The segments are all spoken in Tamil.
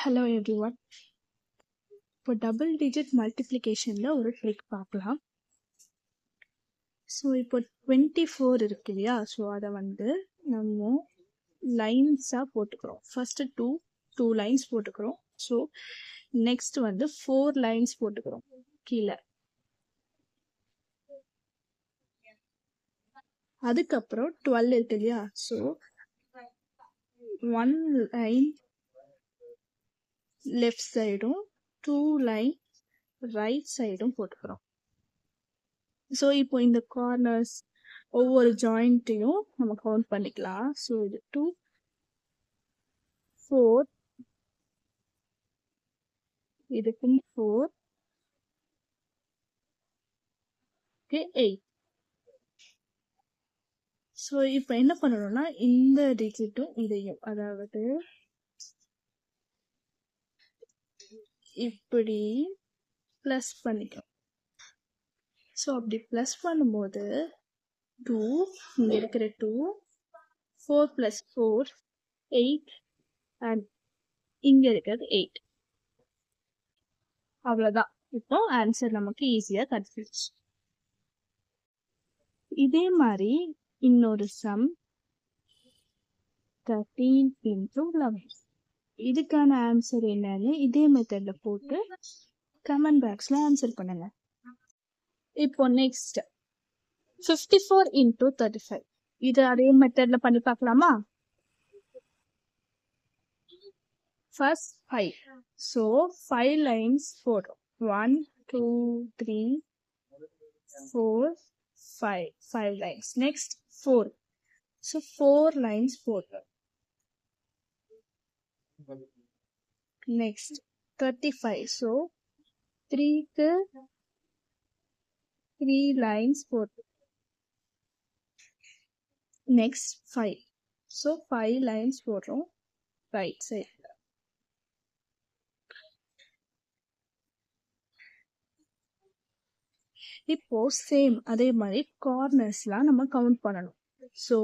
Hello everyone. இப்போ டபுள் டிஜிட் மல்டிப்ளிகேஷனில் ஒரு ட்ரிக் பார்க்கலாம். ஸோ இப்போ 24 இருக்கு இல்லையா? ஸோ அதை நம்ம லைன்ஸாக போட்டுக்கிறோம். ஃபஸ்ட்டு டூ லைன்ஸ் போட்டுக்கிறோம். ஸோ நெக்ஸ்ட் 4 லைன்ஸ் போட்டுக்கிறோம் கீழே. அதுக்கப்புறம் 12 இருக்கு இல்லையா? ஸோ 1 லைன் லெஃப்ட் சைடும் 2 லைன் ரைட் சைடும் போட்டுக்கிறோம். ஸோ இப்போ இந்த கார்னர்ஸ் ஒவ்வொரு ஜாயிண்ட்டையும் நம்ம கவுண்ட் பண்ணிக்கலாம். ஸோ இது 2 4 இதுக்கும் 4 8. ஸோ இப்போ என்ன பண்ணணும்னா இந்த டிஜிட்டும் இதையும் அதாவது இப்படி ப்ளஸ் பண்ணிக்கலாம். ஸோ அப்படி ப்ளஸ் பண்ணும்போது 2 இங்கே இருக்கிற 2 4 + 4 8 அண்ட் இங்கே இருக்கிறது 8. அவ்வளோதான். இப்போ ஆன்சர் நமக்கு ஈஸியாக கிடைச்சிருச்சு. இதே மாதிரி இன்னொரு சம் 13 × 11. இதுக்கான ஆன்சர் என்னன்னு இதே மெத்தட்ல போட்டு கமெண்ட் பாக்ஸ்ல ஆன்சர் பண்ணுங்க. இப்போ நெக்ஸ்ட் 54 × 35. இது அதே மெத்தட்ல பண்ணி பார்க்கலாமா? ஃபர்ஸ்ட் 5. ஸோ 5 லைன்ஸ் போடுறோம். 1 2 3 4 5 லைன்ஸ். நெக்ஸ்ட் 4. ஸோ 4 லைன்ஸ் போடுறோம். நெக்ஸ்ட் 35. ஸோ 3க்கு 3 லைன்ஸ் போடுறோம். நெக்ஸ்ட் 5. ஸோ 5 லைன்ஸ் போடுறோம் ரைட் சைடு. இப்போ சேம் அதே மாதிரி கார்னர்ஸ்லாம் நம்ம கவுண்ட் பண்ணணும். So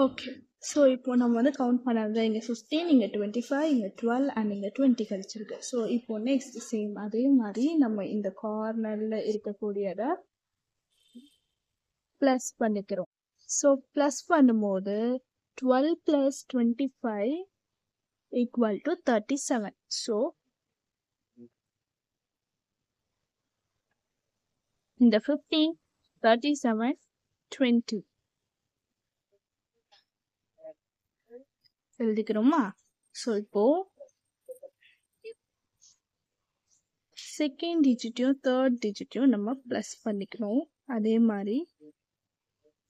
okay. ஸோ இப்போ நம்ம கவுண்ட் பண்ணது இங்கே 15, இங்கே 25, இங்கே 12 அண்ட் இங்கே 20 கழிச்சிருக்கு. ஸோ இப்போ நெக்ஸ்ட் சேம் அதே மாதிரி நம்ம இந்த கார்னரில் இருக்கக்கூடியதை ப்ளஸ் பண்ணிக்கிறோம். ஸோ ப்ளஸ் பண்ணும்போது 12 + 25 = 37. ஸோ இந்த 15 37 20 எழுதிக்கிறோமா? ஸோ இப்போ செகண்ட் டிஜிட்டையும் தேர்ட் டிஜிட்டையும் நம்ம ப்ளஸ் பண்ணிக்கணும். அதே மாதிரி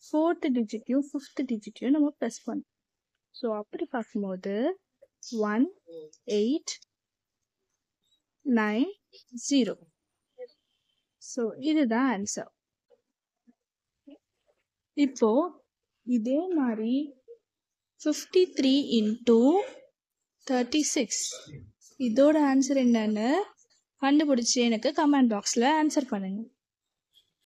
4th டிஜிட்டையும் 5th டிஜிட்டையும் நம்ம ப்ளஸ் பண்ணணும். ஸோ அப்படி பார்க்கும்போது 1 8 9 0. ஸோ இதுதான் ஆன்சர். இப்போ இதே மாதிரி 53 × 36. இதோட ஆன்சர் என்னன்னு கண்டுபிடிச்சி எனக்கு கமெண்ட் பாக்ஸில் ஆன்சர் பண்ணுங்க.